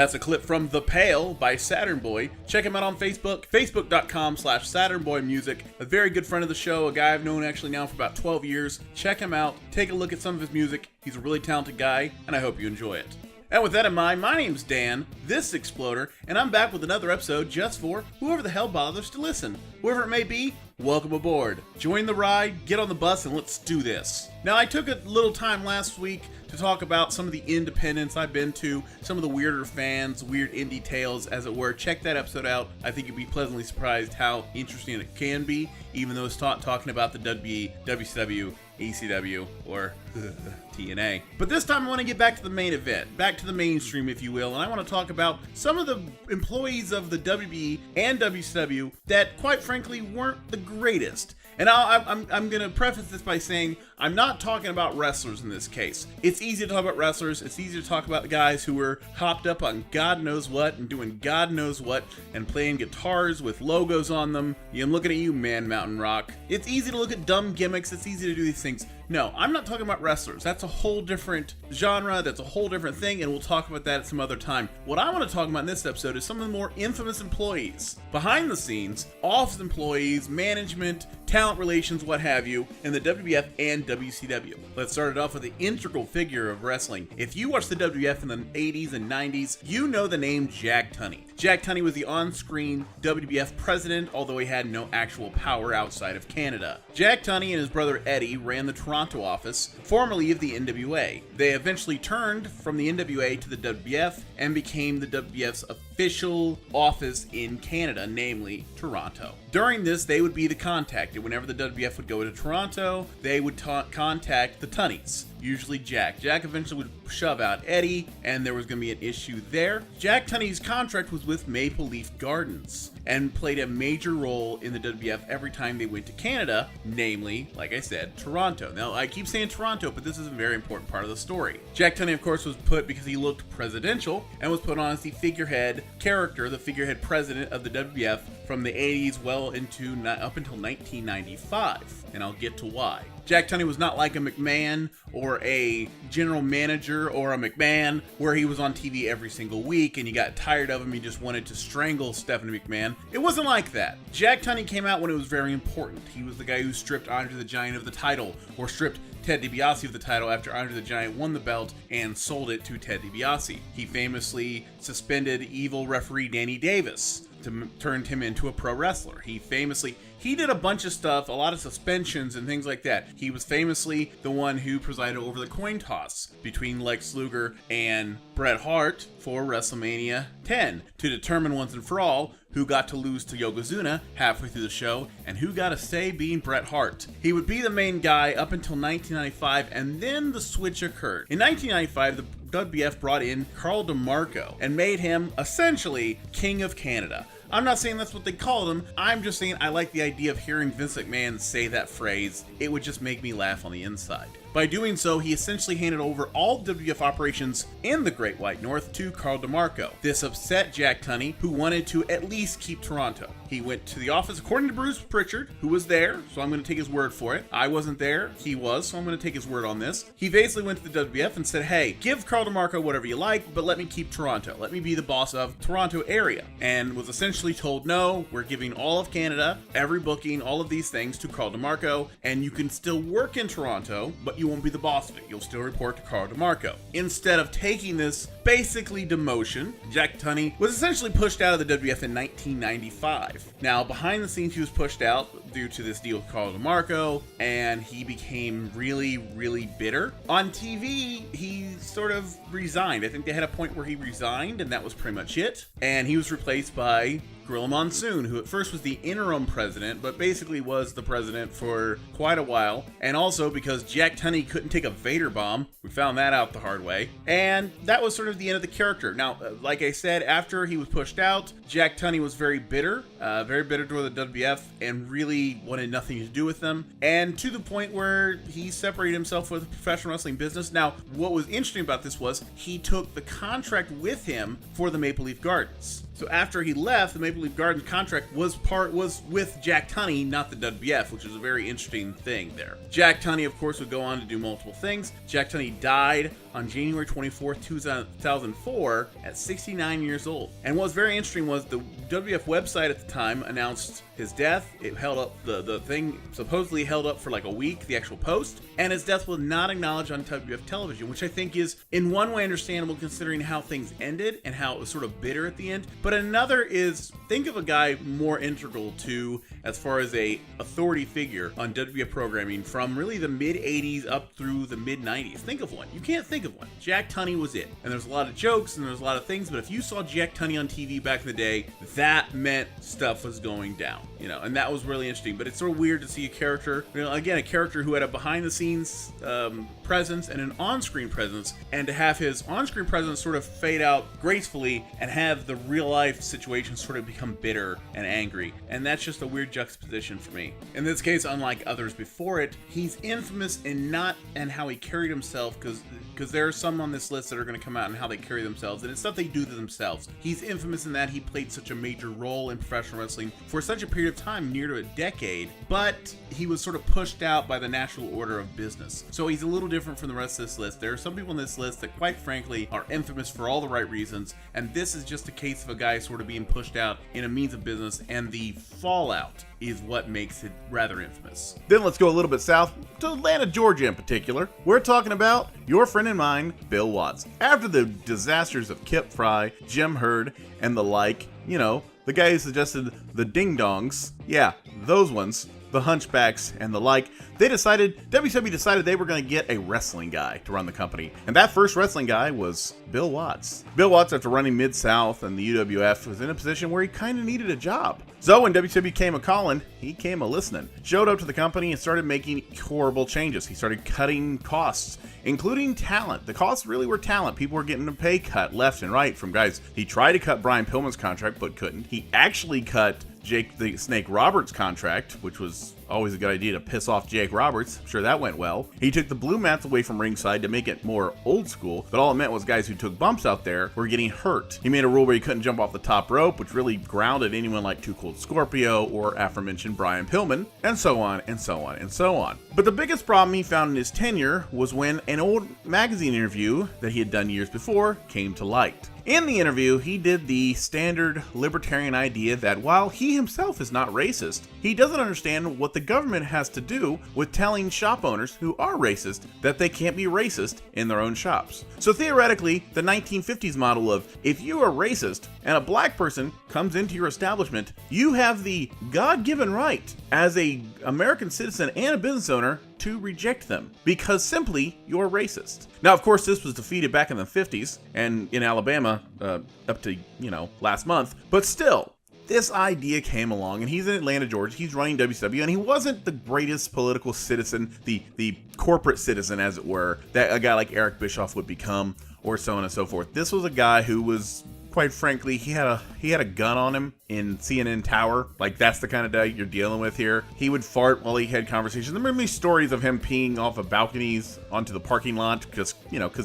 That's a clip from The Pale by Saturn Boy. Check him out on Facebook, facebook.com/SaturnBoyMusic. A very good friend of the show, a guy I've known actually now for about 12 years. Check him out, take a look at some of his music. He's a really talented guy, and I hope you enjoy it. And with that in mind, my name's Dan, this Exploder, and I'm back with another episode just for whoever the hell bothers to listen. Whoever it may be, welcome aboard. Join the ride, get on the bus, and let's do this. Now, I took a little time last week to talk about some of the independents I've been to, some of the weirder fans, weird indie tales, as it were. Check that episode out. I think you'd be pleasantly surprised how interesting it can be, even though it's talking about the WCW, ECW, or TNA. But this time I want to get back to the main event, back to the mainstream, if you will, and I want to talk about some of the employees of the WB and WCW that, quite frankly, weren't the greatest. And I'm going to preface this by saying I'm not talking about wrestlers in this case. It's easy to talk about wrestlers. It's easy to talk about the guys who were hopped up on God knows what and doing God knows what and playing guitars with logos on them. I'm looking at you, Man Mountain Rock. It's easy to look at dumb gimmicks. It's easy to do these things. No, I'm not talking about wrestlers. That's a whole different genre. That's a whole different thing, and we'll talk about that at some other time. What I want to talk about in this episode is some of the more infamous employees, behind the scenes, office employees, management, talent relations, what have you, in the WWF and WCW. Let's start it off with the integral figure of wrestling. If you watched the WWF in the 80s and 90s, you know the name Jack Tunney. Jack Tunney was the on-screen WWF president, although he had no actual power outside of Canada. Jack Tunney and his brother Eddie ran the Toronto office, formerly of the NWA. They eventually turned from the NWA to the WWF and became the WWF's official office in Canada, namely Toronto. During this, they would be the contacted. Whenever the WWF would go to Toronto, they would contact the Tunneys, usually Jack. Jack eventually would shove out Eddie, and there was going to be an issue there. Jack Tunney's contract was with Maple Leaf Gardens and played a major role in the WWF every time they went to Canada, namely, like I said, Toronto. Now, I keep saying Toronto, but this is a very important part of the story. Jack Tunney, of course, was put because he looked presidential and was put on as the figurehead character, the figurehead president of the WWF from the 80s well into up until 1995, and I'll get to why. Jack Tunney was not like a McMahon or a general manager or a McMahon where he was on TV every single week and you got tired of him, you just wanted to strangle Stephanie McMahon. It wasn't like that. Jack Tunney came out when it was very important. He was the guy who stripped Andre the Giant of the title, or stripped Ted DiBiase of the title after Andre the Giant won the belt and sold it to Ted DiBiase. He famously suspended evil referee Danny Davis, turned him into a pro wrestler. He did a bunch of stuff, a lot of suspensions and things like that. He was famously the one who presided over the coin toss between Lex Luger and Bret Hart for WrestleMania 10 to determine once and for all who got to lose to Yokozuna halfway through the show and who got a say being Bret Hart. He would be the main guy up until 1995, and then the switch occurred. In 1995, the WWF brought in Carl DeMarco and made him essentially King of Canada. I'm not saying that's what they called him. I'm just saying I like the idea of hearing Vince McMahon say that phrase. It would just make me laugh on the inside. By doing so, he essentially handed over all WWF operations in the Great White North to Carl DeMarco. This upset Jack Tunney, who wanted to at least keep Toronto. He went to the office, according to Bruce Pritchard, who was there, so I'm going to take his word for it. I wasn't there, he was, so I'm going to take his word on this. He basically went to the WWF and said, hey, give Carl DeMarco whatever you like, but let me keep Toronto. Let me be the boss of Toronto area. And was essentially told, no, we're giving all of Canada, every booking, all of these things to Carl DeMarco, and you can still work in Toronto, but you won't be the boss of it. You'll still report to Carl DeMarco. Instead of taking this basically demotion, Jack Tunney was essentially pushed out of the WWF in 1995. Now, behind the scenes, he was pushed out due to this deal with Carl DeMarco, and he became really, really bitter. On TV, he sort of resigned. I think they had a point where he resigned, and that was pretty much it. And he was replaced by Gorilla Monsoon, who at first was the interim president, but basically was the president for quite a while. And also because Jack Tunney couldn't take a Vader bomb. We found that out the hard way. And that was sort of the end of the character. Now, like I said, after he was pushed out, Jack Tunney was very bitter toward the WWF and really wanted nothing to do with them. And to the point where he separated himself with the professional wrestling business. Now, what was interesting about this was he took the contract with him for the Maple Leaf Gardens. So after he left, the Maple Leaf Gardens contract was with Jack Tunney, not the WWF, which is a very interesting thing there. Jack Tunney, of course, would go on to do multiple things. Jack Tunney died on January 24th, 2004 at 69 years old. And what was very interesting was the WWF website at the time announced his death. It held up, the thing supposedly held up for like a week, the actual post, and his death was not acknowledged on WWF television, which I think is in one way understandable considering how things ended and how it was sort of bitter at the end. But another is, think of a guy more integral to, as far as a authority figure on WWF programming from really the mid 80s up through the mid 90s. Think of one. You can't think of one. Jack Tunney was it. And there's a lot of jokes and there's a lot of things, but if you saw Jack Tunney on TV back in the day, that meant stuff was going down, you know, and that was really interesting. But it's sort of weird to see a character, you know, again, a character who had a behind the scenes presence and an on-screen presence, and to have his on-screen presence sort of fade out gracefully and have the real life situation sort of become bitter and angry. And that's just a weird juxtaposition for me. In this case, unlike others before it, he's infamous in not and how he carried himself, because there are some on this list that are going to come out and how they carry themselves, and it's stuff they do to themselves. He's infamous in that he played such a major role in professional wrestling for such a period of time, near to a decade, but he was sort of pushed out by the natural order of business. So he's a little different from the rest of this list. There are some people in this list that quite frankly are infamous for all the right reasons, and this is just a case of a guy sort of being pushed out in a means of business, and the fallout is what makes it rather infamous. Then let's go a little bit south to Atlanta, Georgia in particular. We're talking about your friend and mine, Bill Watts. After the disasters of Kip Fry, Jim Herd, and the like, you know, the guy who suggested the ding-dongs, yeah, those ones, the hunchbacks and the like, WCW decided they were going to get a wrestling guy to run the company. And that first wrestling guy was Bill Watts. Bill Watts, after running Mid-South and the UWF, was in a position where he kind of needed a job. So when WCW came a-calling, he came a-listening. Showed up to the company and started making horrible changes. He started cutting costs, including talent. The costs really were talent. People were getting a pay cut left and right from guys. He tried to cut Brian Pillman's contract, but couldn't. He actually cut Jake the Snake Roberts' contract, which was always a good idea to piss off Jake Roberts. I'm sure that went well. He took the blue mats away from ringside to make it more old school, but all it meant was guys who took bumps out there were getting hurt. He made a rule where you couldn't jump off the top rope, which really grounded anyone like Too Cold Scorpio or aforementioned Brian Pillman, and so on and so on and so on. But the biggest problem he found in his tenure was when an old magazine interview that he had done years before came to light. In the interview, he did the standard libertarian idea that while he himself is not racist, he doesn't understand what the government has to do with telling shop owners who are racist that they can't be racist in their own shops. So theoretically, the 1950s model of if you are racist and a black person comes into your establishment, you have the God-given right as an American citizen and a business owner to reject them because simply you're racist. Now, of course, this was defeated back in the 50s and in Alabama up to, last month, but still, this idea came along, and he's in Atlanta, Georgia. He's running WCW, and he wasn't the greatest political citizen, the corporate citizen, as it were, that a guy like Eric Bischoff would become, or so on and so forth. This was a guy who was, quite frankly, he had a gun on him in CNN Tower. Like, that's the kind of guy you're dealing with here. He would fart while he had conversations. There were many stories of him peeing off of balconies onto the parking lot because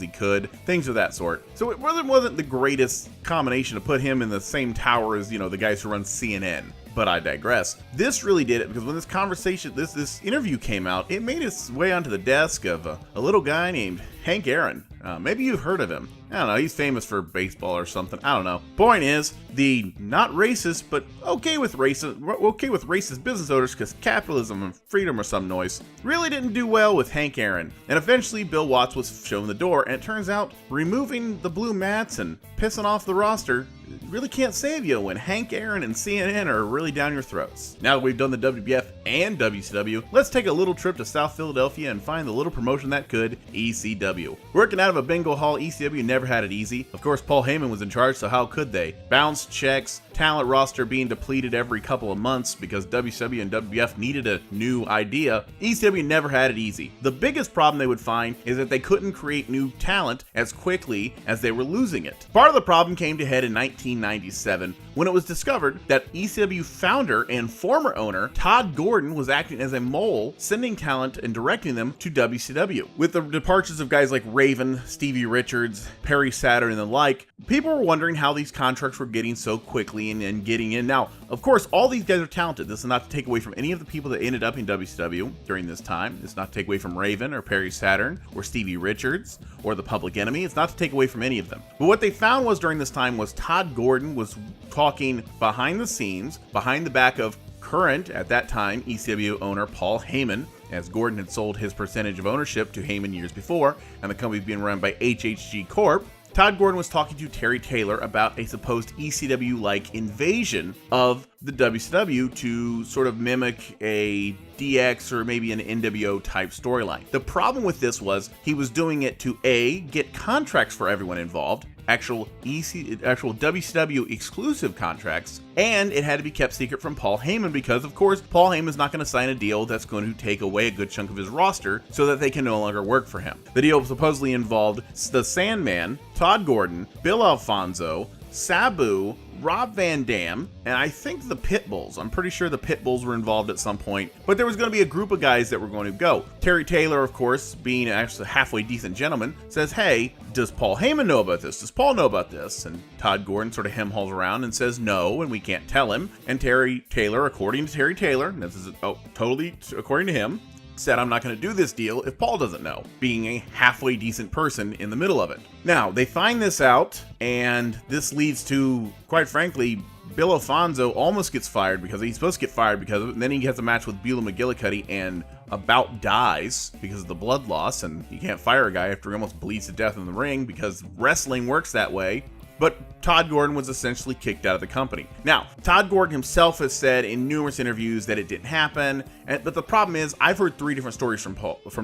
he could. Things of that sort. So it wasn't the greatest combination to put him in the same tower as, the guys who run CNN. But I digress. This really did it because when this conversation, this interview came out, it made its way onto the desk of a little guy named Hank Aaron. Maybe you've heard of him. I don't know, he's famous for baseball or something. I don't know. Point is, the not racist, but okay with racist business owners because capitalism and freedom or some noise really didn't do well with Hank Aaron. And eventually, Bill Watts was shown the door, and it turns out removing the blue mats and pissing off the roster really can't save you when Hank Aaron and CNN are really down your throats. Now that we've done the WWF and WCW, let's take a little trip to South Philadelphia and find the little promotion that could, ECW. Working out of a bingo hall, ECW never had it easy. Of course, Paul Heyman was in charge, so how could they? Bounce checks, talent roster being depleted every couple of months because WCW and WWF needed a new idea. ECW never had it easy. The biggest problem they would find is that they couldn't create new talent as quickly as they were losing it. Part of the problem came to head in 1997 when it was discovered that ECW founder and former owner Todd Gordon was acting as a mole, sending talent and directing them to WCW. With the departures of guys like Raven, Stevie Richards, Perry Saturn, and the like, People were wondering how these contracts were getting so quickly and getting in. Now, of course, all these guys are talented. This is not to take away from any of the people that ended up in WCW during this time. It's not to take away from Raven or Perry Saturn or Stevie Richards or the Public Enemy. It's not to take away from any of them. But what they found was during this time was Todd Gordon was talking behind the scenes, behind the back of current, at that time, ECW owner Paul Heyman, as Gordon had sold his percentage of ownership to Heyman years before, and the company was being run by HHG Corp. Todd Gordon was talking to Terry Taylor about a supposed ECW-like invasion of the WCW to sort of mimic a DX or maybe an NWO type storyline. The problem with this was he was doing it to A, get contracts for everyone involved, actual WCW exclusive contracts, and it had to be kept secret from Paul Heyman because, of course, Paul Heyman's not going to sign a deal that's going to take away a good chunk of his roster so that they can no longer work for him. The deal supposedly involved the Sandman, Todd Gordon, Bill Alfonso, Sabu, Rob Van Dam, and I think the Pitbulls. I'm pretty sure the Pitbulls were involved at some point, but there was going to be a group of guys that were going to go. Terry Taylor, of course, being actually a halfway decent gentleman, says, hey, does Paul Heyman know about this? Does Paul know about this? And Todd Gordon sort of hem-hauls around and says no, and we can't tell him. And Terry Taylor, according to Terry Taylor, and this is totally according to him, said, I'm not going to do this deal if Paul doesn't know, being a halfway decent person in the middle of it. Now, they find this out, and this leads to, quite frankly, Bill Alfonso almost gets fired because he's supposed to get fired because of it, and then he has a match with Beulah McGillicuddy and about dies because of the blood loss, and you can't fire a guy after he almost bleeds to death in the ring because wrestling works that way. But Todd Gordon was essentially kicked out of the company. Now, Todd Gordon himself has said in numerous interviews that it didn't happen, but the problem is I've heard three different stories from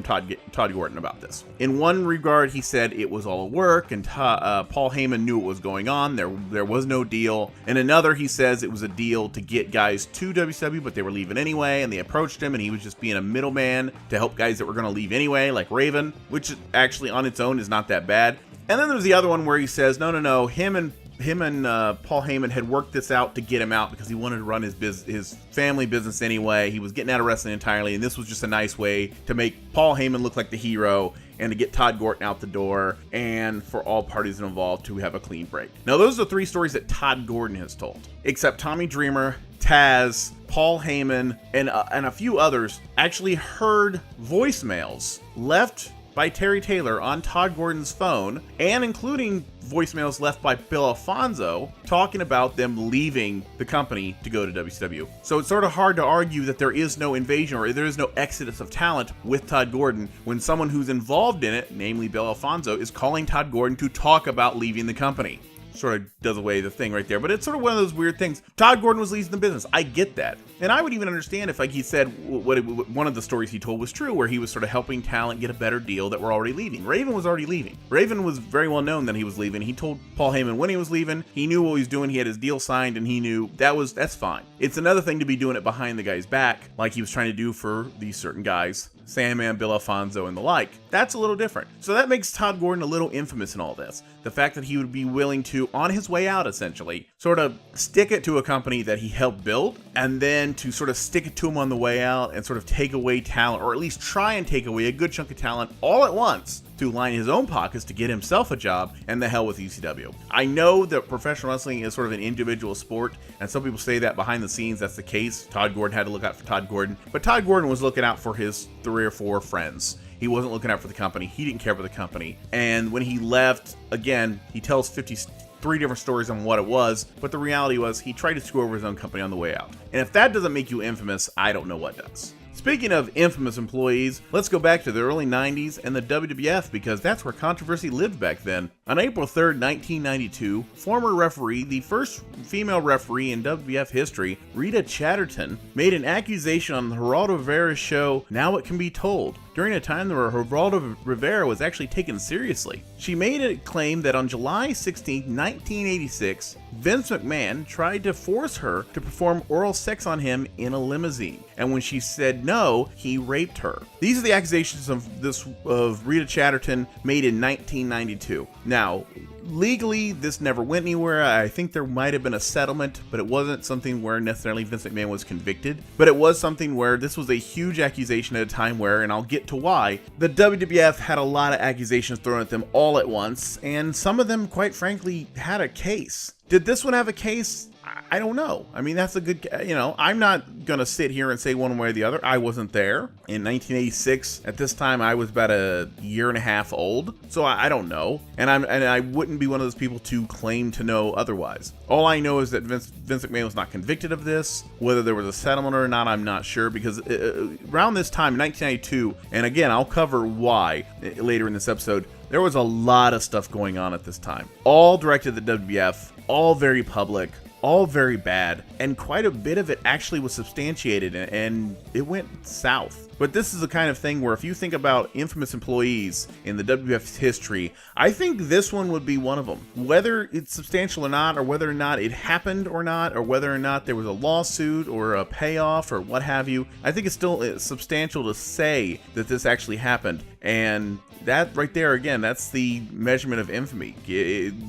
Todd Gordon about this. In one regard, he said it was all work, and Paul Heyman knew what was going on. There was no deal. In another, he says it was a deal to get guys to WCW, but they were leaving anyway, and they approached him, and he was just being a middleman to help guys that were going to leave anyway, like Raven, which actually on its own is not that bad. And then there's the other one where he says, no, him and Paul Heyman had worked this out to get him out because he wanted to run his family business anyway. He was getting out of wrestling entirely, and this was just a nice way to make Paul Heyman look like the hero and to get Todd Gordon out the door and for all parties involved to have a clean break. Now, those are the three stories that Todd Gordon has told, except Tommy Dreamer, Taz, Paul Heyman, and a few others actually heard voicemails left by Terry Taylor on Todd Gordon's phone, and including voicemails left by Bill Alfonso talking about them leaving the company to go to WCW. So it's sort of hard to argue that there is no invasion or there is no exodus of talent with Todd Gordon when someone who's involved in it, namely Bill Alfonso, is calling Todd Gordon to talk about leaving the company. Sort of does away the thing right there, but it's sort of one of those weird things. Todd Gordon was leaving the business. I get that. And I would even understand if, like he said, one of the stories he told was true, where he was sort of helping talent get a better deal that were already leaving. Raven was already leaving. Raven was very well known that he was leaving. He told Paul Heyman when he was leaving. He knew what he was doing. He had his deal signed, and he knew that's fine. It's another thing to be doing it behind the guy's back, like he was trying to do for these certain guys, Sandman, Bill Alfonso, and the like. That's a little different. So that makes Todd Gordon a little infamous in all this. The fact that he would be willing to, on his way out essentially, sort of stick it to a company that he helped build, and then to sort of stick it to him on the way out and sort of take away talent, or at least try and take away a good chunk of talent all at once to line his own pockets to get himself a job, and the hell with ECW. I know that professional wrestling is sort of an individual sport, and some people say that behind the scenes that's the case. Todd Gordon had to look out for Todd Gordon, but Todd Gordon was looking out for his 3 or 4 friends. He wasn't looking out for the company. He didn't care about the company. And when he left, again, he tells 53 different stories on what it was, but the reality was he tried to screw over his own company on the way out. And if that doesn't make you infamous, I don't know what does. Speaking of infamous employees, let's go back to the early 90s and the WWF, because that's where controversy lived back then. On April 3rd, 1992, former referee, the first female referee in WWF history, Rita Chatterton, made an accusation on the Geraldo Rivera show Now It Can Be Told, during a time where Geraldo Rivera was actually taken seriously. She made a claim that on July 16, 1986, Vince McMahon tried to force her to perform oral sex on him in a limousine, and when she said no, he raped her. These are the accusations of Rita Chatterton made in 1992. Now, legally, this never went anywhere. I think there might have been a settlement, but it wasn't something where necessarily Vince McMahon was convicted. But it was something where this was a huge accusation at a time where, and I'll get to why, the WWF had a lot of accusations thrown at them all at once, and some of them, quite frankly, had a case. Did this one have a case? I don't know. I mean, that's a good, I'm not going to sit here and say one way or the other. I wasn't there. In 1986, at this time, I was about a year and a half old. So I don't know. And I wouldn't be one of those people to claim to know otherwise. All I know is that Vince McMahon was not convicted of this. Whether there was a settlement or not, I'm not sure. Because around this time, 1992, and again, I'll cover why later in this episode, there was a lot of stuff going on at this time. All directed at the WWF, all very public, all very bad, and quite a bit of it actually was substantiated, and it went south. But this is the kind of thing where if you think about infamous employees in the WWF's history, I think this one would be one of them. Whether it's substantial or not, or whether or not it happened or not, or whether or not there was a lawsuit or a payoff or what have you, I think it's still substantial to say that this actually happened. And that right there, again, that's the measurement of infamy.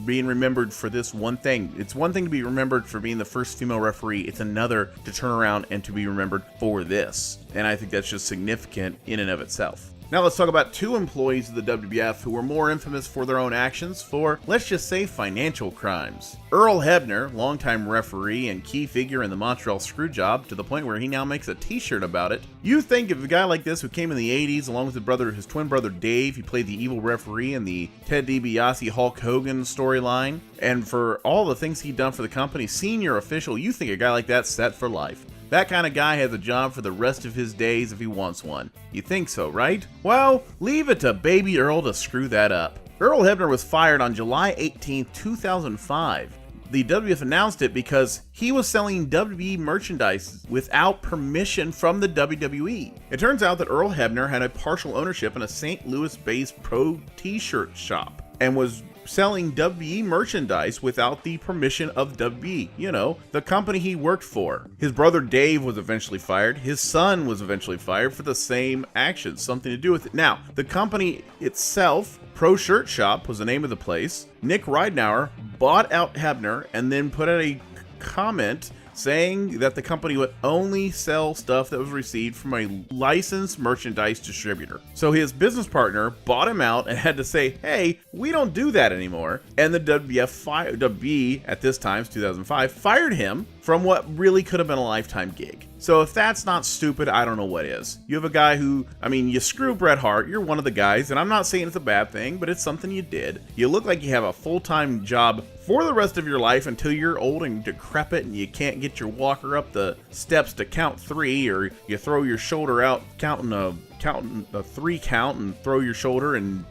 Being remembered for this one thing. It's one thing to be remembered for being the first female referee. It's another to turn around and to be remembered for this. And I think that's just significant in and of itself. Now let's talk about two employees of the WWF who were more infamous for their own actions for, let's just say, financial crimes. Earl Hebner, longtime referee and key figure in the Montreal Screwjob, to the point where he now makes a t-shirt about it. You think of a guy like this who came in the 80s along with his twin brother Dave. He played the evil referee in the Ted DiBiase Hulk Hogan storyline. And for all the things he'd done for the company, senior official, you think a guy like that's set for life. That kind of guy has a job for the rest of his days if he wants one. You think so, right? Well, leave it to Baby Earl to screw that up. Earl Hebner was fired on July 18, 2005. The WWF announced it because he was selling WWE merchandise without permission from the WWE. It turns out that Earl Hebner had a partial ownership in a St. Louis-based pro t-shirt shop and was selling WWE merchandise without the permission of WWE, the company he worked for. His brother Dave was eventually fired. His son was eventually fired for the same actions, something to do with it. Now, the company itself, Pro Shirt Shop was the name of the place. Nick Ridenour bought out Hebner and then put out a comment saying that the company would only sell stuff that was received from a licensed merchandise distributor. So his business partner bought him out and had to say, hey, we don't do that anymore. And the WWF at this time, 2005, fired him from what really could have been a lifetime gig. So if that's not stupid, I don't know what is. You have a guy who, you screw Bret Hart, you're one of the guys, and I'm not saying it's a bad thing, but it's something you did. You look like you have a full-time job for the rest of your life until you're old and decrepit and you can't get your walker up the steps to count 3, or you throw your shoulder out counting a 3 count and throw your shoulder and,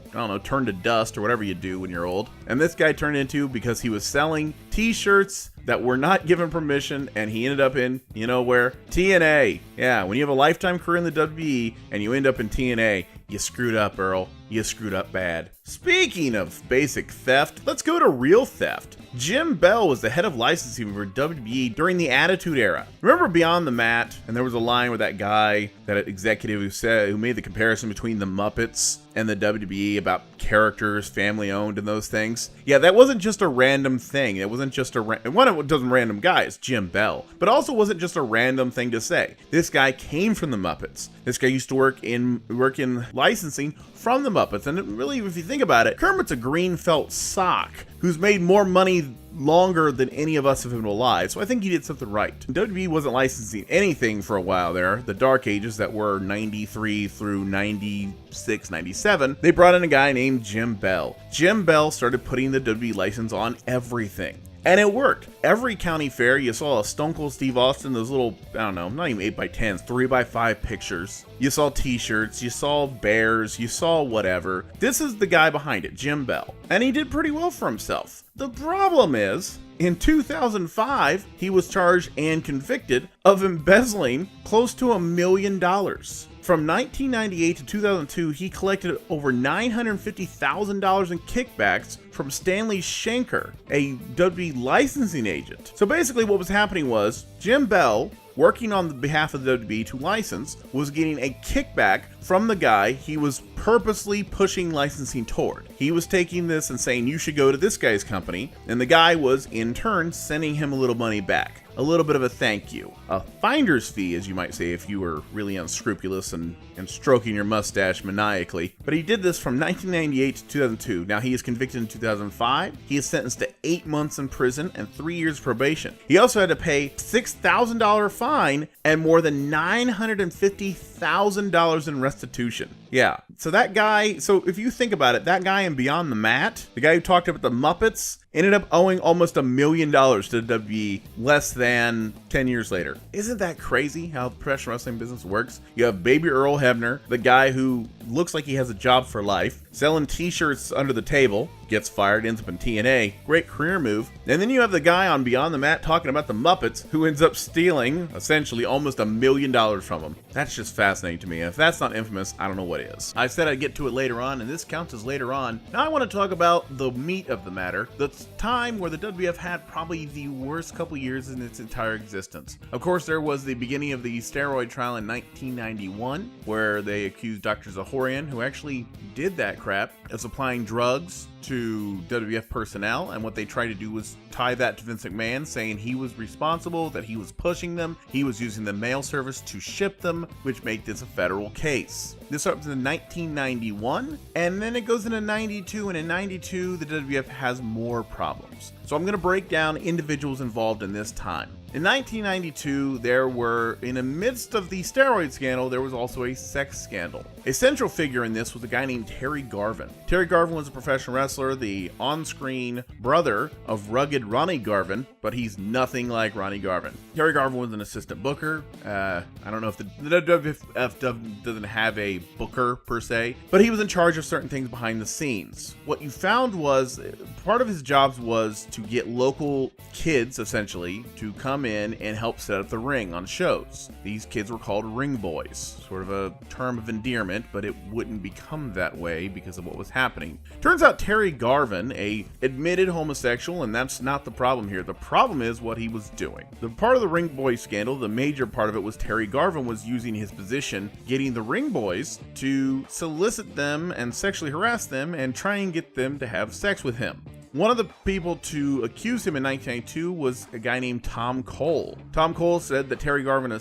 turn to dust or whatever you do when you're old. And this guy turned into, because he was selling t-shirts that were not given permission, and he ended up in, where? TNA. Yeah, when you have a lifetime career in the WWE and you end up in TNA, you screwed up, Earl. You screwed up bad. Speaking of basic theft, let's go to real theft. Jim Bell was the head of licensing for WWE during the Attitude Era. Remember Beyond the Mat? And there was a line with that guy, that executive who made the comparison between the Muppets and the WWE about characters, family owned, and those things. Yeah, that wasn't just a random thing. It wasn't just one of those random guys, Jim Bell, but also wasn't just a random thing to say. This guy came from the Muppets. This guy used to work in licensing from the Muppets. And really, if you think about it, Kermit's a green felt sock who's made more money longer than any of us have been alive, so I think he did something right. WWE wasn't licensing anything for a while there, the dark ages that were 93 through 96, 97. They brought in a guy named Jim Bell. Jim Bell started putting the WWE license on everything. And it worked. Every county fair, you saw a Stone Cold Steve Austin, those little, not even 8x10s, 3x5 pictures. You saw t-shirts, you saw bears, you saw whatever. This is the guy behind it, Jim Bell. And he did pretty well for himself. The problem is, in 2005, he was charged and convicted of embezzling close to $1 million. From 1998 to 2002, he collected over $950,000 in kickbacks from Stanley Schenker, a WWE licensing agent. So basically what was happening was Jim Bell working on behalf of the WWE to license, was getting a kickback from the guy he was purposely pushing licensing toward. He was taking this and saying, you should go to this guy's company, and the guy was, in turn, sending him a little money back. A little bit of a thank you. A finder's fee, as you might say, if you were really unscrupulous and stroking your mustache maniacally. But he did this from 1998 to 2002. Now, he is convicted in 2005. He is sentenced to 8 months in prison and 3 years probation. He also had to pay $6,000 fine and more than $950,000 in restitution. Yeah, so that guy, so if you think about it, that guy in Beyond the Mat, the guy who talked about the Muppets, ended up owing almost $1 million to the WWE less than 10 years later. Isn't that crazy how the professional wrestling business works? You have Baby Earl Hebner, the guy who looks like he has a job for life, selling t-shirts under the table, gets fired, ends up in TNA. Great career move. And then you have the guy on Beyond the Mat talking about the Muppets who ends up stealing, essentially, almost $1 million from him. That's just fascinating to me. And if that's not infamous, I don't know what is. I said I'd get to it later on, and this counts as later on. Now I want to talk about the meat of the matter, the time where the WWF had probably the worst couple years in its entire existence. Of course, there was the beginning of the steroid trial in 1991, where they accused Dr. Zahorian, who actually did that crap, of supplying drugs to WWF personnel, and what they tried to do was tie that to Vince McMahon, saying he was responsible, that he was pushing them, he was using the mail service to ship them, which made this a federal case. This starts in 1991, and then it goes into 92, and in 92, the WWF has more problems. So I'm going to break down individuals involved in this time. In 1992, there were, in the midst of the steroid scandal, there was also a sex scandal. A central figure in this was a guy named Terry Garvin. Terry Garvin was a professional wrestler, the on-screen brother of rugged Ronnie Garvin, but he's nothing like Ronnie Garvin. Terry Garvin was an assistant booker. I don't know if the WWF doesn't have a booker per se, but he was in charge of certain things behind the scenes. What you found was, part of his jobs was to get local kids, essentially, to come in and help set up the ring on shows. These kids were called ring boys, sort of a term of endearment, but it wouldn't become that way because of what was happening. Turns out Terry Garvin, a admitted homosexual, and that's not the problem here. The problem is what he was doing. The part of the ring boy scandal, the major part of it, was Terry Garvin was using his position, getting the ring boys to solicit them and sexually harass them and try and get them to have sex with him. One of the people to accuse him in 1992 was a guy named Tom Cole. Tom Cole said that Terry Garvin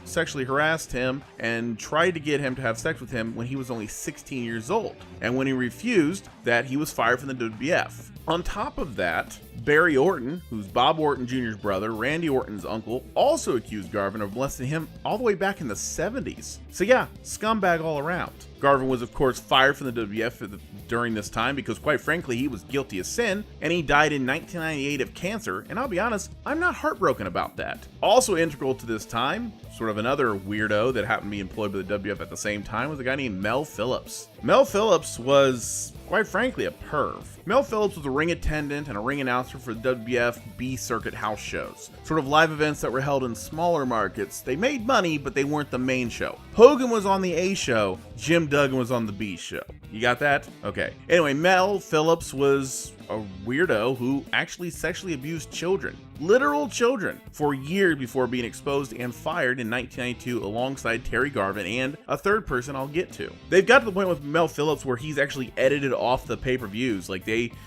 sexually harassed him and tried to get him to have sex with him when he was only 16 years old. And when he refused, that he was fired from the WWF. On top of that, Barry Orton, who's Bob Orton Jr.'s brother, Randy Orton's uncle, also accused Garvin of molesting him all the way back in the 70s. So yeah, scumbag all around. Garvin was, of course, fired from the WWF during this time because, quite frankly, he was guilty of sin, and he died in 1998 of cancer, and I'll be honest, I'm not heartbroken about that. Also integral to this time, sort of another weirdo that happened to be employed by the WWF at the same time, was a guy named Mel Phillips. Mel Phillips was, quite frankly, a perv. Mel Phillips was a ring attendant and a ring announcer for the WWF B-circuit house shows, sort of live events that were held in smaller markets. They made money, but they weren't the main show. Hogan was on the A show, Jim Duggan was on the B show. You got that? Okay. Anyway, Mel Phillips was a weirdo who actually sexually abused children, literal children, for years before being exposed and fired in 1992 alongside Terry Garvin and a third person I'll get to. They've got to the point with Mel Phillips where he's actually edited off the pay-per-views. Like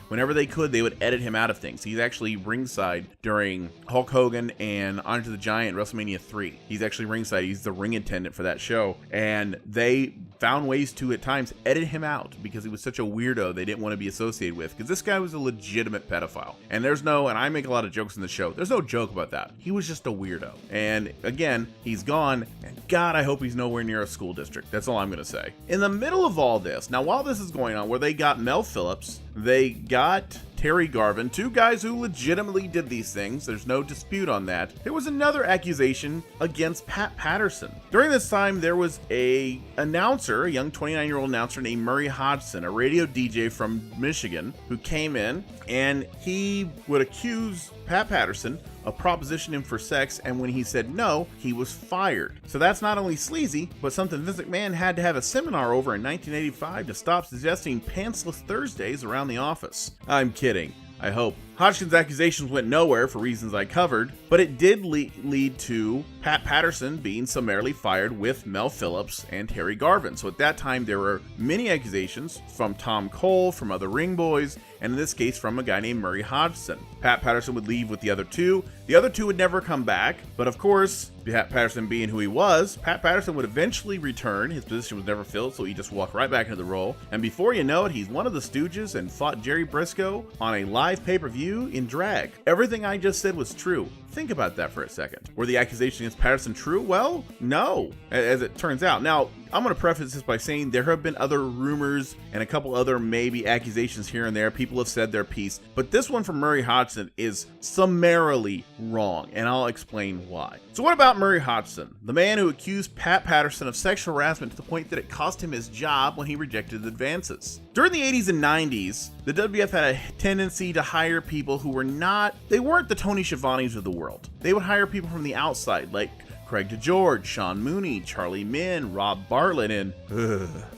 whenever they could, they would edit him out of things. He's actually ringside during Hulk Hogan and Andre the Giant WrestleMania 3. He's actually ringside. He's the ring attendant for that show. And they found ways to, at times, edit him out because he was such a weirdo they didn't want to be associated with, because this guy was a legitimate pedophile. And and I make a lot of jokes in the show, there's no joke about that. He was just a weirdo. And again, he's gone, and God, I hope he's nowhere near a school district. That's all I'm going to say. In the middle of all this, now while this is going on, where they got Mel Phillips, they got Terry Garvin, two guys who legitimately did these things, there's no dispute on that. There was another accusation against Pat Patterson. During this time, there was a announcer, a young 29-year-old announcer named Murray Hodgson, a radio DJ from Michigan, who came in and he would accuse Pat Patterson of propositioning him for sex, and when he said no, he was fired. So that's not only sleazy, but something Vince McMahon had to have a seminar over in 1985 to stop suggesting pantsless Thursdays around the office. I'm kidding. I hope. Hodgkin's accusations went nowhere for reasons I covered, but it did lead to Pat Patterson being summarily fired with Mel Phillips and Terry Garvin. So at that time, there were many accusations from Tom Cole, from other ring boys, and in this case from a guy named Murray Hodgson. Pat Patterson would leave with the other two. The other two would never come back, but of course, Pat Patterson being who he was, Pat Patterson would eventually return. His position was never filled, so he just walked right back into the role. And before you know it, he's one of the Stooges and fought Jerry Briscoe on a live pay-per-view in drag. Everything I just said was true. Think about that for a second. Were the accusations against Patterson true? Well, no, as it turns out. Now, I'm going to preface this by saying there have been other rumors and a couple other maybe accusations here and there. People have said their piece, but this one from Murray Hodgson is summarily wrong, and I'll explain why. So what about Murray Hodgson, the man who accused Pat Patterson of sexual harassment to the point that it cost him his job when he rejected advances? During the 80s and 90s, the WWF had a tendency to hire people who weren't the Tony Schiavones of the world. They would hire people from the outside, like Craig DeGeorge, Sean Mooney, Charlie Min, Rob Bartlett, and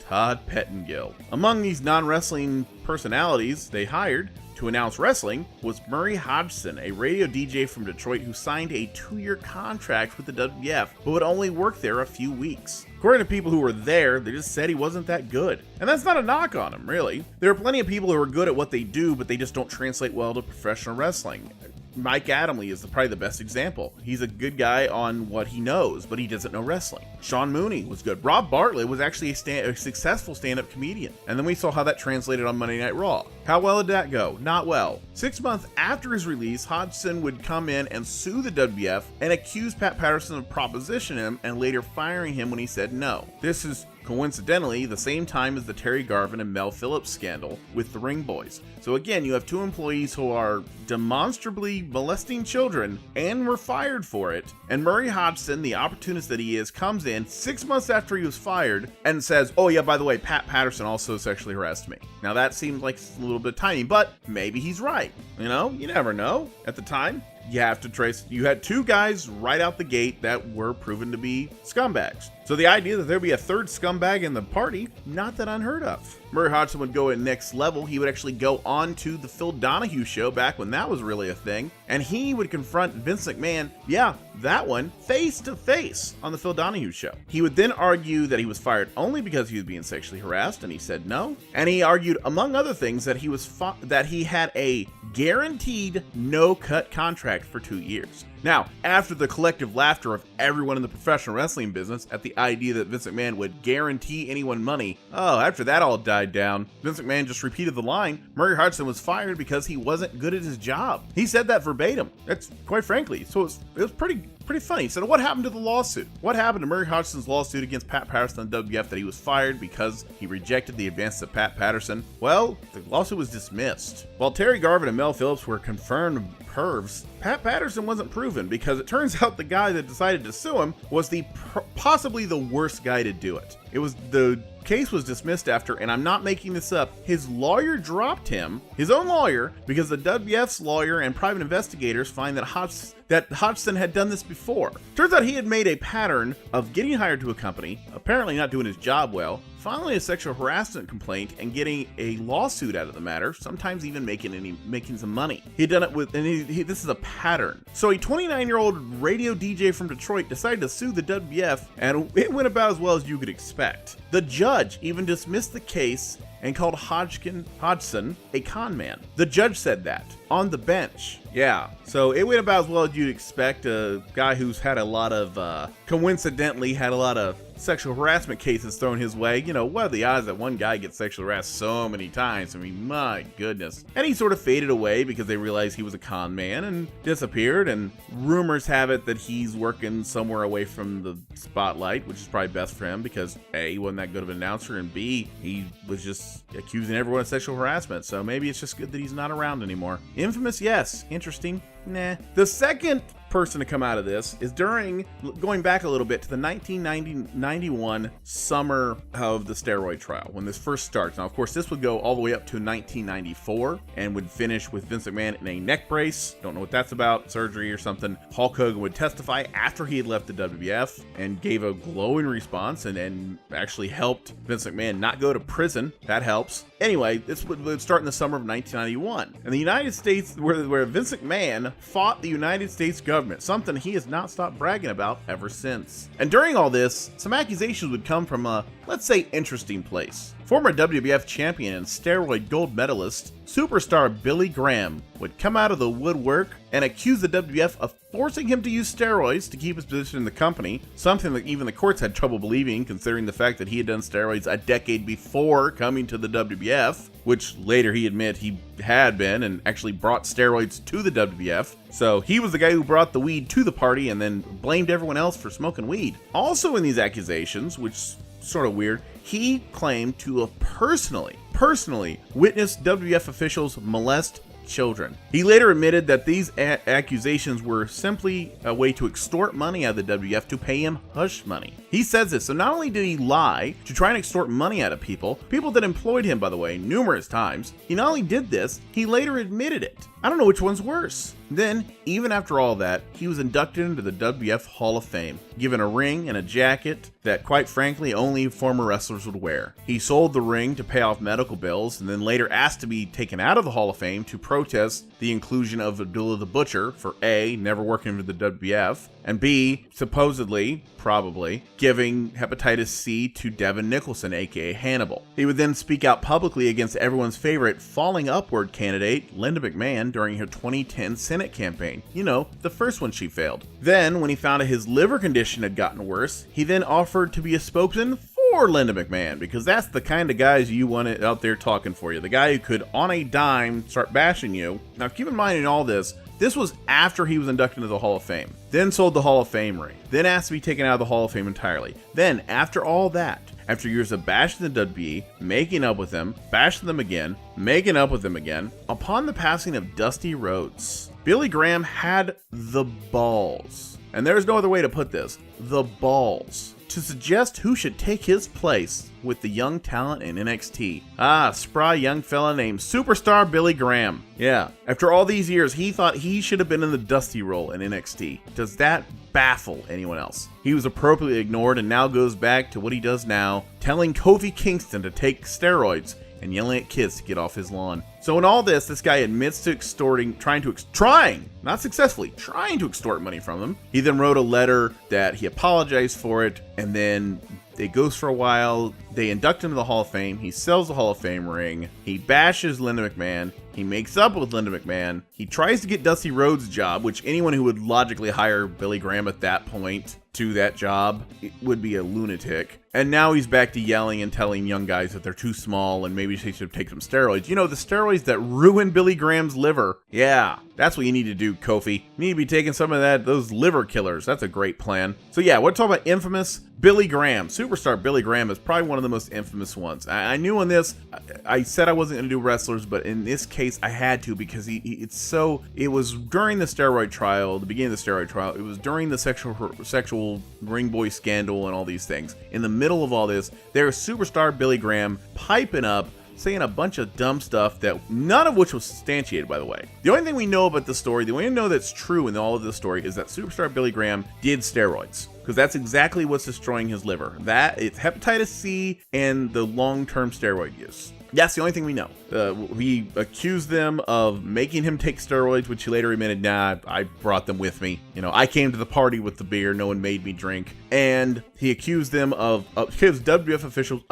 Todd Pettengill. Among these non-wrestling personalities they hired to announce wrestling was Murray Hodgson, a radio DJ from Detroit who signed a 2-year contract with the WWF, but would only work there a few weeks. According to people who were there, they just said he wasn't that good. And that's not a knock on him, really. There are plenty of people who are good at what they do, but they just don't translate well to professional wrestling. Mike Adamle is probably the best example. He's a good guy on what he knows, but he doesn't know wrestling. Sean Mooney was good. Rob Bartlett was actually a successful stand-up comedian. And then we saw how that translated on Monday Night Raw. How well did that go? Not well. 6 months after his release, Hodgson would come in and sue the WWF and accuse Pat Patterson of propositioning him and later firing him when he said no. This is coincidentally the same time as the Terry Garvin and Mel Phillips scandal with the Ring Boys. So again, you have two employees who are demonstrably molesting children and were fired for it. And Murray Hodgson, the opportunist that he is, comes in 6 months after he was fired and says, oh yeah, by the way, Pat Patterson also sexually harassed me. Now that seems like a little bit tiny, but maybe he's right. You know, you never know. At the time, you have to trace, you had two guys right out the gate that were proven to be scumbags. So the idea that there'd be a third scumbag in the party, not that unheard of. Murray Hodgson would go at next level. He would actually go on to the Phil Donahue show back when that was really a thing. And he would confront Vince McMahon, yeah, that one, face to face on the Phil Donahue show. He would then argue that he was fired only because he was being sexually harassed, and he said no. And he argued, among other things, that he had a guaranteed no-cut contract for 2 years. Now, after the collective laughter of everyone in the professional wrestling business at the idea that Vince McMahon would guarantee anyone money, after that all died down, Vince McMahon just repeated the line, Murray Hodgson was fired because he wasn't good at his job. He said that verbatim. That's quite frankly, so it was pretty funny. So what happened to the lawsuit? What happened to Murray Hodgson's lawsuit against Pat Patterson and WWF that he was fired because he rejected the advances of Pat Patterson? Well, the lawsuit was dismissed. While Terry Garvin and Mel Phillips were confirmed pervs, Pat Patterson wasn't proven because it turns out the guy that decided to sue him was possibly the worst guy to do it. The case was dismissed after, and I'm not making this up, his lawyer dropped him, his own lawyer, because the WWF's lawyer and private investigators find that Hodgson had done this before. Turns out he had made a pattern of getting hired to a company, apparently not doing his job well, filing a sexual harassment complaint and getting a lawsuit out of the matter, sometimes even making some money. He'd done it this is a pattern. So a 29-year-old radio DJ from Detroit decided to sue the WWF, and it went about as well as you could expect. The judge even dismissed the case and called Hodgson a con man. The judge said that on the bench. Yeah, so it went about as well as you'd expect. A guy who's had a lot of, coincidentally had a lot of sexual harassment cases thrown his way. You know, what are the odds that one guy gets sexually harassed so many times? I mean, my goodness. And he sort of faded away because they realized he was a con man and disappeared. And rumors have it that he's working somewhere away from the spotlight, which is probably best for him because A, he wasn't that good of an announcer, and B, he was just accusing everyone of sexual harassment. So maybe it's just good that he's not around anymore. Infamous, yes. Interesting, Nah. The second person to come out of this is going back a little bit to the 1991 summer of the steroid trial when this first starts. Now, of course, this would go all the way up to 1994 and would finish with Vince McMahon in a neck brace. Don't know what that's about, surgery or something. Hulk Hogan would testify after he had left the WWF and gave a glowing response and actually helped Vince McMahon not go to prison. That helps. Anyway, this would start in the summer of 1991. And the United States, where Vince McMahon fought the United States government, something he has not stopped bragging about ever since. And during all this, some accusations would come from a, let's say, interesting place. Former WWF champion and steroid gold medalist, superstar Billy Graham, would come out of the woodwork and accuse the WWF of forcing him to use steroids to keep his position in the company, something that even the courts had trouble believing considering the fact that he had done steroids a decade before coming to the WWF, which later he admitted he had been and actually brought steroids to the WWF. So he was the guy who brought the weed to the party and then blamed everyone else for smoking weed. Also in these accusations, which sort of weird, he claimed to have personally witnessed WWF officials molest children. He later admitted that these accusations were simply a way to extort money out of the WWF to pay him hush money. He says this, so not only did he lie to try and extort money out of people that employed him, by the way, numerous times, he not only did this, he later admitted it. I don't know which one's worse. Then, even after all that, he was inducted into the WWF Hall of Fame, given a ring and a jacket that, quite frankly, only former wrestlers would wear. He sold the ring to pay off medical bills, and then later asked to be taken out of the Hall of Fame to protest the inclusion of Abdullah the Butcher for A, never working for the WWF, and B, supposedly, probably, giving hepatitis C to Devin Nicholson, aka Hannibal. He would then speak out publicly against everyone's favorite falling upward candidate, Linda McMahon, during her 2010 Senate campaign. You know, the first one she failed. Then, when he found out his liver condition had gotten worse, he then offered to be a spokesman for Linda McMahon, because that's the kind of guys you want it out there talking for you. The guy who could, on a dime, start bashing you. Now, keep in mind in all this was after he was inducted into the Hall of Fame, then sold the Hall of Fame ring, then asked to be taken out of the Hall of Fame entirely. Then, after all that, after years of bashing the WWE, making up with them, bashing them again, making up with them again, upon the passing of Dusty Rhodes, Billy Graham had the balls, and there's no other way to put this, the balls, to suggest who should take his place with the young talent in NXT. Spry young fella named Superstar Billy Graham. Yeah, after all these years, he thought he should have been in the Dusty role in NXT. Does that baffle anyone else? He was appropriately ignored and now goes back to what he does now, telling Kofi Kingston to take steroids and yelling at kids to get off his lawn. So in all this guy admits to not successfully, trying to extort money from them. He then wrote a letter that he apologized for it, and then it goes for a while. They induct him to the Hall of Fame. He sells the Hall of Fame ring. He bashes Linda McMahon. He makes up with Linda McMahon. He tries to get Dusty Rhodes' job, which anyone who would logically hire Billy Graham at that point to that job would be a lunatic. And now he's back to yelling and telling young guys that they're too small and maybe they should take some steroids. You know, the steroids that ruined Billy Graham's liver. Yeah, that's what you need to do, Kofi. You need to be taking some of those liver killers. That's a great plan. So yeah, we're talking about infamous Billy Graham. Superstar Billy Graham is probably one of the most infamous ones. I knew on this, I said I wasn't going to do wrestlers, but in this case I had to, because it was during the steroid trial, the beginning of the steroid trial. It was during the sexual ring boy scandal and all these things. In the middle of all this, there's Superstar Billy Graham piping up, saying a bunch of dumb stuff that none of which was substantiated, by the way. The only thing we know about the story, the only thing we know that's true in all of this story, is that Superstar Billy Graham did steroids, because that's exactly what's destroying his liver. That it's hepatitis C and the long-term steroid use. That's the only thing we know. We accused them of making him take steroids, which he later admitted, nah, I brought them with me. You know, I came to the party with the beer. No one made me drink. And he accused them accused WWF officials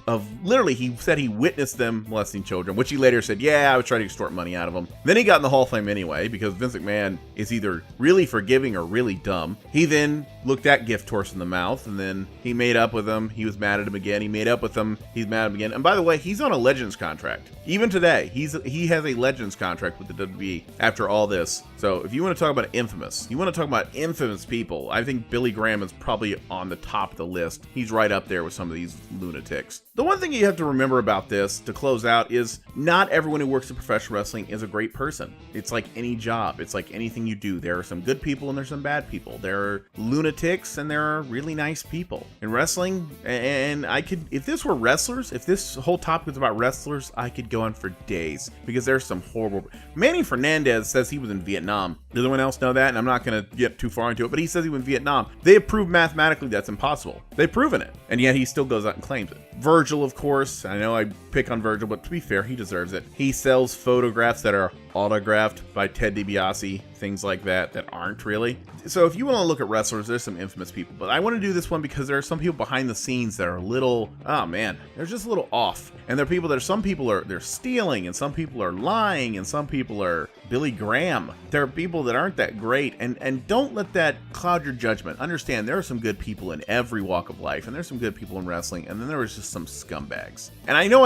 of literally, he said he witnessed them molesting children, which he later said, yeah, I was trying to extort money out of them. Then he got in the Hall of Fame anyway, because Vince McMahon is either really forgiving or really dumb. He then looked that gift horse in the mouth, and then he made up with him. He was mad at him again. He made up with him. He's mad at him again. And by the way, he's on a Legends contract. Even today, he has a Legends contract with the WWE after all this. So if you want to talk about infamous, people, I think Billy Graham is probably on the top of the list. He's right up there with some of these lunatics. The one thing you have to remember about this to close out is not everyone who works in professional wrestling is a great person. It's like any job. It's like anything you do. There are some good people and there's some bad people. There are lunatics and there are really nice people. In wrestling, and if this were wrestlers, if this whole topic was about wrestlers, I could go on for days because there's some horrible... Manny Fernandez says he was in Vietnam. Does anyone else know that? And I'm not going to get too far into it, but he says he was in Vietnam. They have proved mathematically that's impossible. They've proven it. And yet he still goes out and claims it. Virgil, of course. I know I pick on Virgil, but to be fair, he deserves it. He sells photographs that are autographed by Ted DiBiase, things like that aren't really. So if you want to look at wrestlers, there's some infamous people, but I want to do this one because there are some people behind the scenes that are a little, oh man, they're just a little off. And there are people some people are, they're stealing, and some people are lying, and some people are Billy Graham. There are people that aren't that great, and don't let that cloud your judgment. Understand, there are some good people in every walk of life, and there's some good people in wrestling, and then there was just some scumbags. And I know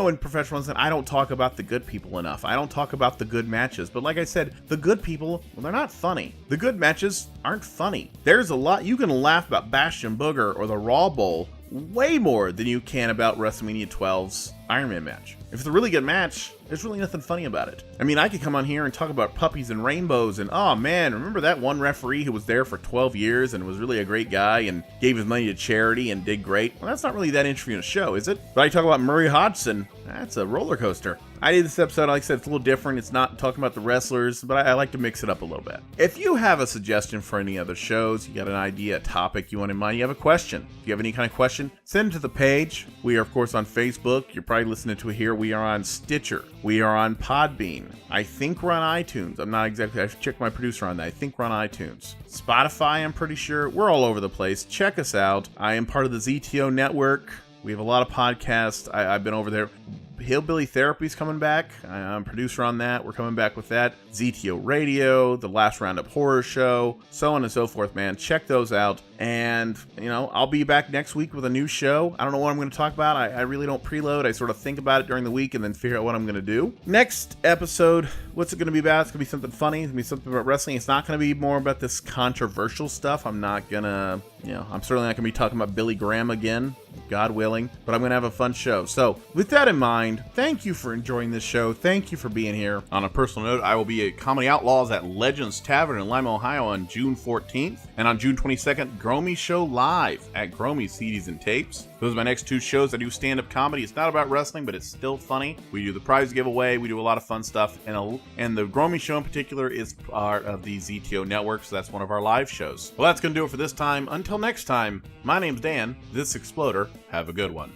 in professional wrestling, I don't talk about the good people enough. I don't talk about the good matches, but like I said, the good people, well, they're not funny. The good matches aren't funny. There's a lot you can laugh about Bastion Booger or the Raw Bowl way more than you can about WrestleMania 12's Iron Man match. If it's a really good match, there's really nothing funny about it. I mean, I could come on here and talk about puppies and rainbows and, oh man, remember that one referee who was there for 12 years and was really a great guy and gave his money to charity and did great? Well, that's not really that interesting a show, is it? But I talk about Murray Hodgson. That's a roller coaster. I did this episode, like I said, it's a little different. It's not talking about the wrestlers, but I like to mix it up a little bit. If you have a suggestion for any other shows, you got an idea, a topic you want in mind, you have a question. If you have any kind of question, send it to the page. We are, of course, on Facebook. You're probably listening to it here. We are on Stitcher. We are on Podbean. I think we're on iTunes. I'm not exactly, I should check my producer on that. I think we're on iTunes. Spotify, I'm pretty sure. We're all over the place. Check us out. I am part of the ZTO network. We have a lot of podcasts. I've been over there. Hillbilly Therapy's coming back. I'm a producer on that. We're coming back with that. ZTO Radio, the Last Roundup Horror Show, so on and so forth, man. Check those out. And, I'll be back next week with a new show. I don't know what I'm going to talk about. I really don't preload. I sort of think about it during the week and then figure out what I'm going to do. Next episode, what's it going to be about? It's going to be something funny. It's going to be something about wrestling. It's not going to be more about this controversial stuff. I'm not going to, I'm certainly not going to be talking about Billy Graham again, God willing, but I'm going to have a fun show. So with that in mind, thank you for enjoying this show. Thank you for being here. On a personal note, I will be at Comedy Outlaws at Legends Tavern in Lima, Ohio on June 14th. And on June 22nd, Gromie Show Live at Gromie CDs and Tapes. Those are my next two shows. I do stand-up comedy. It's not about wrestling, but it's still funny. We do the prize giveaway. We do a lot of fun stuff. And the Gromie Show in particular is part of the ZTO network, so that's one of our live shows. Well, that's going to do it for this time. Until next time, my name's Dan, this Exploder. Have a good one.